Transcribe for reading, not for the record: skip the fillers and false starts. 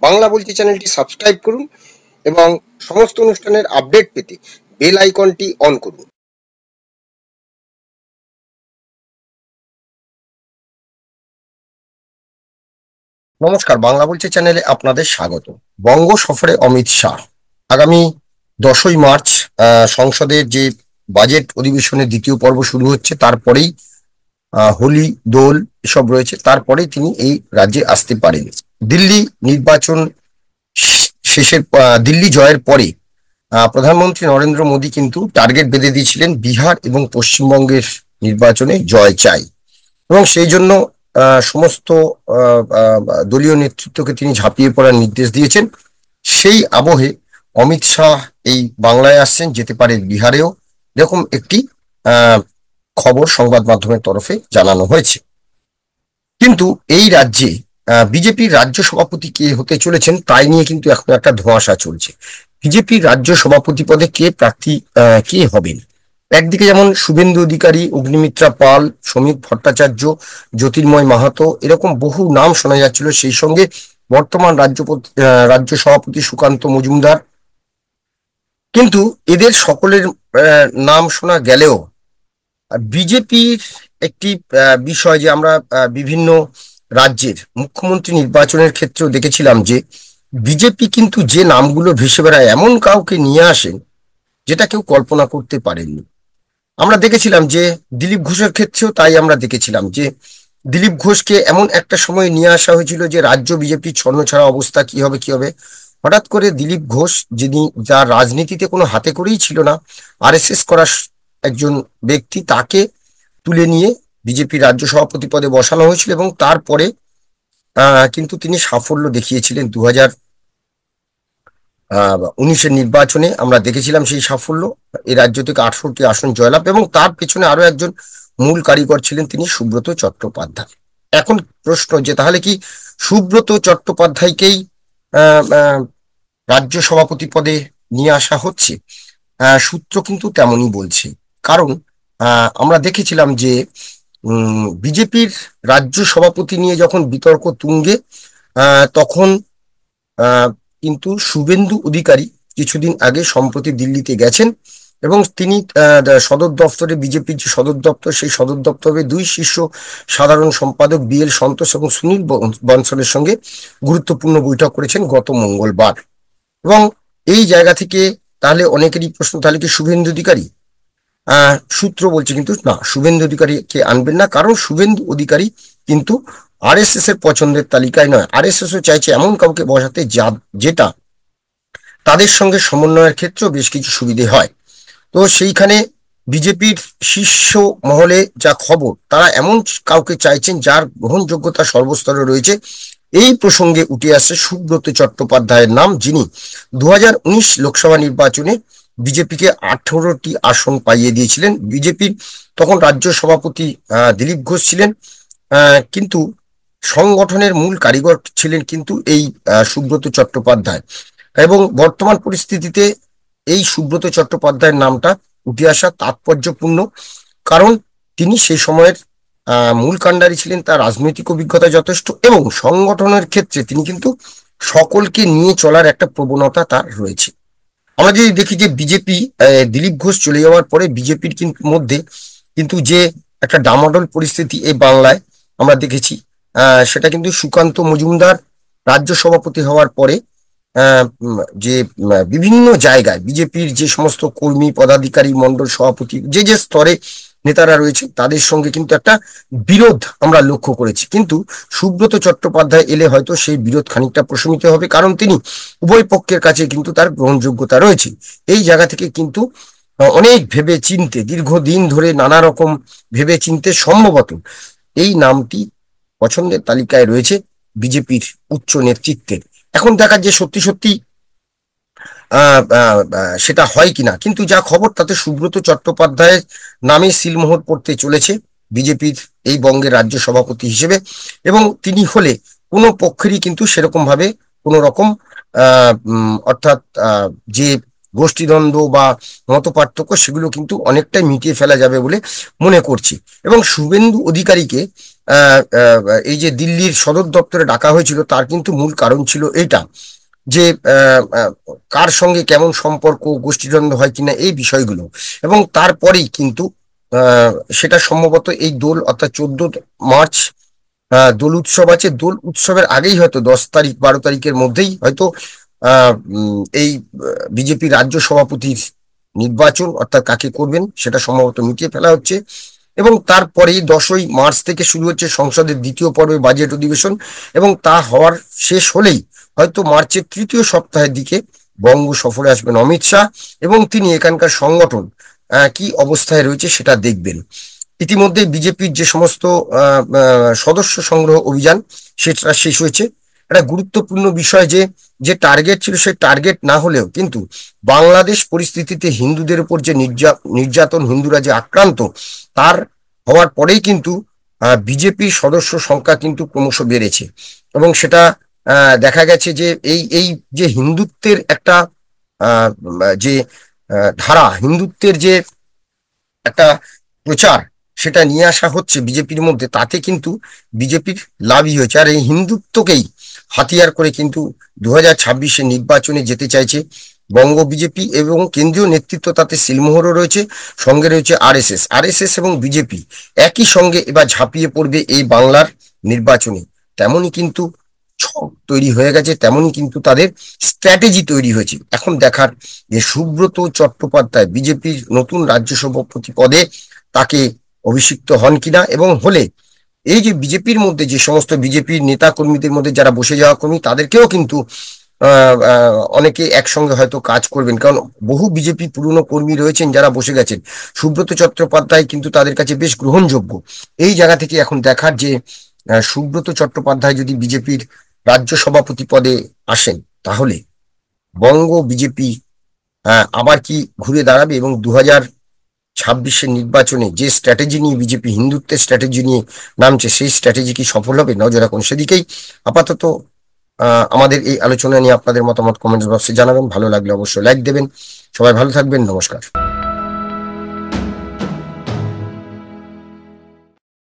বাংলা বলছি চ্যানেলটি সাবস্ক্রাইব করুন এবং সমস্ত অনুষ্ঠানের আপডেট পেতে বেল আইকনটি অন করুন। নমস্কার, বাংলা বলছি চ্যানেলে আপনাদের স্বাগত। বঙ্গ সফরে অমিত শাহ আগামী 10ই মার্চ সংসদের যে বাজেট অধিবেশনের দ্বিতীয় পর্ব শুরু হচ্ছে, তারপরেই হোলি দোল এসব রয়েছে, তারপরেই তিনি এই রাজ্যে আসতে পারেন। দিল্লি নির্বাচন শেষের দিল্লি জয়ের পরে প্রধানমন্ত্রী নরেন্দ্র মোদী কিন্তু টার্গেট বেঁধে দিয়েছিলেন বিহার এবং পশ্চিমবঙ্গের নির্বাচনে জয় চাই, এবং সেই জন্য সমস্ত দলীয় নেতৃত্বকে তিনি ঝাঁপিয়ে পড়ার নির্দেশ দিয়েছেন। সেই আবহে অমিত শাহ এই বাংলায় আসছেন, যেতে পারে বিহারেও, এরকম একটি খবর সংবাদ মাধ্যমের তরফে জানানো হয়েছে। কিন্তু এই রাজ্যে বিজেপির রাজ্য সভাপতি কে হতে চলেছেন তাই নিয়ে কিন্তু এখন একটা ধোঁয়াশা চলছে। বিজেপির রাজ্য সভাপতি পদে কে প্রার্থী, কে হবেন? একদিকে যেমন শুভেন্দু অধিকারী, অগ্নিমিত্রা পাল, সমীর ভট্টাচার্য, জ্যোতির্ময় মাহাতো, এরকম বহু নাম শোনা যাচ্ছিল। সেই সঙ্গে বর্তমান রাজ্য সভাপতি সুকান্ত মজুমদার। কিন্তু এদের সকলের নাম শোনা গেলেও বিজেপির একটি বিষয়, যে আমরা বিভিন্ন রাজ্যের মুখ্যমন্ত্রী নির্বাচনের ক্ষেত্রেও দেখেছিলাম যে বিজেপি কিন্তু যে নামগুলো ভেসে বেড়ায় এমন কাউকে নিয়ে আসেন যেটা কেউ কল্পনা করতে পারেননি। আমরা দেখেছিলাম যে দিলীপ ঘোষের ক্ষেত্রেও তাই আমরা দেখেছিলাম যে দিলীপ ঘোষকে এমন একটা সময় নিয়ে আসা হয়েছিল যে রাজ্য বিজেপির ছন্নছাড়া অবস্থা, কি হবে কি হবে। হঠাৎ করে দিলীপ ঘোষ, যিনি যার রাজনীতিতে কোনো হাতে করেই ছিল না, আরএসএস করা একজন ব্যক্তি, তাকে তুলে নিয়ে বিজেপি রাজ্য সভাপতি পদে বসানো হয়েছিল, এবং তারপরে কিন্তু তিনি সাফল্য দেখিয়েছিলেন। 2019-এর নির্বাচনে আমরা দেখেছিলাম সেই সাফল্য। এই রাজ্য থেকে 18টি আসন জয়লাভ, এবং তার পেছনে আরো একজন মূল কারিগর ছিলেন, তিনি সুব্রত চট্টোপাধ্যায়। এখন প্রশ্ন, যে তাহলে কি সুব্রত চট্টোপাধ্যায়কেই রাজ্য সভাপতি পদে নিয়ে আসা হচ্ছে? সূত্র কিন্তু তেমনই বলছে। কারণ আমরা দেখেছিলাম যে বিজেপির রাজ্য সভাপতি নিয়ে যখন বিতর্ক তুঙ্গে, তখন কিন্তু শুভেন্দু অধিকারী কিছুদিন আগে সম্প্রতি দিল্লিতে গেছেন, এবং তিনি সদর দপ্তরে, বিজেপির যে সদর দপ্তর, সেই সদর দপ্তরে দুই শীর্ষ সাধারণ সম্পাদক বিএল সন্তোষ এবং সুনীল বনসলের সঙ্গে গুরুত্বপূর্ণ বৈঠক করেছেন গত মঙ্গলবার। এবং এই জায়গা থেকে তাহলে অনেকেরই প্রশ্ন, তাহলে কি শুভেন্দু অধিকারী? সূত্র বলছে কিন্তু না, শুভেন্দু অধিকারীকে আনবেন না, কারণ শুভেন্দু অধিকারী কিন্তু আরএসএস এর পছন্দের তালিকায় নয়। আরএসএস ও চাইছে এমন কাউকে বসাতে যেটা তাদের সঙ্গে সমন্বয়ের ক্ষেত্রেও বেশ কিছু সুবিধে হয়। তো সেইখানে বিজেপির শীর্ষ মহলে যা খবর, তারা এমন কাউকে চাইছেন যার গ্রহণযোগ্যতা সর্বস্তরে রয়েছে। এই প্রসঙ্গে উঠে আসছে সুব্রত চট্টোপাধ্যায়ের নাম, যিনি 2019 লোকসভা নির্বাচনে বিজেপিকে 18টি আসন পাইয়ে দিয়েছিলেন। বিজেপির তখন রাজ্য সভাপতি দিলীপ ঘোষ ছিলেন, কিন্তু সংগঠনের মূল কারিগর ছিলেন কিন্তু এই সুব্রত চট্টোপাধ্যায়। এবং বর্তমান পরিস্থিতিতে এই সুব্রত চট্টোপাধ্যায়ের নামটা উঠে আসা তাৎপর্যপূর্ণ, কারণ তিনি সেই সময়ের মূল কাণ্ডারি ছিলেন, তার রাজনৈতিক অভিজ্ঞতা যথেষ্ট, এবং সংগঠনের ক্ষেত্রে তিনি কিন্তু সকলকে নিয়ে চলার একটা প্রবণতা তার রয়েছে। আমরা যদি দেখি যে বিজেপি দিলীপ ঘোষ চলে যাওয়ার পরে বিজেপির মধ্যে কিন্তু যে একটা ডামাডোল পরিস্থিতি এই বাংলায় আমরা দেখেছি, সেটা কিন্তু সুকান্ত মজুমদার রাজ্য সভাপতি হওয়ার পরে যে বিভিন্ন জায়গায় বিজেপির যে সমস্ত কর্মী, পদাধিকারী, মন্ডল সভাপতি, যে যে স্তরে নেতারা রয়েছে, তাদের সঙ্গে কিন্তু একটা বিরোধ আমরা লক্ষ্য করেছি। কিন্তু সুব্রত চট্টোপাধ্যায় এলে হয়তো সেই বিরোধ খানিকটা প্রশমিত হবে, কারণ তিনি উভয় পক্ষের কাছে কিন্তু তার গ্রহণযোগ্যতা রয়েছে। এই জায়গা থেকে কিন্তু অনেক ভেবে চিনতে, দীর্ঘদিন ধরে নানা রকম ভেবে চিনতে সম্ভবত এই নামটি পছন্দের তালিকায় রয়েছে বিজেপির উচ্চ নেতৃত্বের। এখন দেখা, যে সত্যি সত্যি সেটা হয় কিনা, কিন্তু যা খবর তাতে সুব্রত চট্টোপাধ্যায়ের নামে সিলমোহর পড়তে চলেছে বিজেপির এই বঙ্গের রাজ্য সভাপতি হিসেবে। এবং তিনি হলে কোনো পক্ষেরই কিন্তু সেরকম ভাবে কোনো রকম অর্থাৎ যে গোষ্ঠীদ্বন্দ্ব বা মত পার্থক্য, সেগুলো কিন্তু অনেকটাই মিটিয়ে ফেলা যাবে বলে মনে করছি। এবং শুভেন্দু অধিকারীকে এই যে দিল্লির সদর দপ্তরে ডাকা হয়েছিল, তার কিন্তু মূল কারণ ছিল এইটা যে কার সঙ্গে কেমন সম্পর্ক, গোষ্ঠীদ্বন্দ্ব হয় কিনা, এই বিষয়গুলো। এবং তারপরেই কিন্তু আহ, সেটা সম্ভবত এই দোল, অর্থাৎ 14 মার্চ দোল উৎসব আছে। দোল উৎসবের আগেই হয়তো 10 তারিখ 12 তারিখের মধ্যেই হয়তো এই বিজেপি রাজ্য সভাপতির নির্বাচন, অর্থাৎ কাকে করবেন সেটা সম্ভবত মিটিয়ে ফেলা হচ্ছে। এবং তারপরেই 10ই মার্চ থেকে শুরু হচ্ছে সংসদের দ্বিতীয় পর্বে বাজেট অধিবেশন। এবং তা হওয়ার শেষ হলেই হয়তো মার্চের তৃতীয় সপ্তাহের দিকে বঙ্গ সফরে আসবেন অমিত শাহ, এবং তিনি এখানকার সংগঠন কি অবস্থায় রয়েছে সেটা দেখবেন। ইতিমধ্যে বিজেপির যে সমস্ত সদস্য সংগ্রহ অভিযান সেটা শেষ হয়েছে। একটা গুরুত্বপূর্ণ বিষয় যে যে টার্গেট ছিল, সেই টার্গেট না হলেও কিন্তু বাংলাদেশ পরিস্থিতিতে হিন্দুদের উপর যে নির্যাতন, হিন্দুরা যে আক্রান্ত, তার হওয়ার পরেই কিন্তু বিজেপির সদস্য সংখ্যা কিন্তু ক্রমশ বেড়েছে। এবং সেটা দেখা গেছে যে এই এই যে হিন্দুত্বের একটা যে ধারা, হিন্দুত্বের যে একটা প্রচার, সেটা নিয়ে আসা হচ্ছে বিজেপির মধ্যে, তাতে কিন্তু বিজেপির লাভই হয়েছে। আর এই হিন্দুত্বকেই হাতিয়ার করে কিন্তু 2026-এর নির্বাচনে যেতে চাইছে বঙ্গ বিজেপি, এবং কেন্দ্রীয় নেতৃত্ব তাতে সিলমোহরও রয়েছে। সঙ্গে রয়েছে আরএসএস। আরএসএস এবং বিজেপি একই সঙ্গে এবার ঝাঁপিয়ে পড়বে এই বাংলার নির্বাচনে। তেমনই কিন্তু ছক তৈরি হয়ে গেছে, তেমনই কিন্তু তাদের স্ট্র্যাটেজি তৈরি হয়েছে। এখন দেখার যে সুব্রত চট্টোপাধ্যায় বিজেপির নতুন রাজ্য সভাপতি পদে তাকে অভিষিক্ত হন কিনা, এবং হলে এই যে বিজেপির মধ্যে যে সমস্ত বিজেপির নেতা কর্মীদের মধ্যে যারা বসে যাওয়া কর্মী, তাদেরকেও কিন্তু অনেকে একসঙ্গে হয়তো কাজ করবেন, কারণ বহু বিজেপি পুরনো কর্মী রয়েছেন যারা বসে গেছেন। সুব্রত চট্টোপাধ্যায় কিন্তু তাদের কাছে বেশ গ্রহণযোগ্য। এই জায়গা থেকে এখন দেখার যে সুব্রত চট্টোপাধ্যায় যদি বিজেপির রাজ্য সভাপতি পদে আসেন, তাহলে বঙ্গ বিজেপি আবার কি ঘুরে দাঁড়াবে, এবং 2026-এর নির্বাচনে যে স্ট্র্যাটেজি নিয়ে বিজেপি হিন্দুত্বের স্ট্র্যাটেজি নিয়ে নামছে, সেই স্ট্র্যাটেজি কি সফল হবে? নজর রাখুন সেদিকেই। আপাতত আমাদের এই আলোচনা নিয়ে আপনাদের মতামত কমেন্ট বক্সে জানাবেন। ভালো লাগলে অবশ্যই লাইক দেবেন। সবাই ভালো থাকবেন। নমস্কার।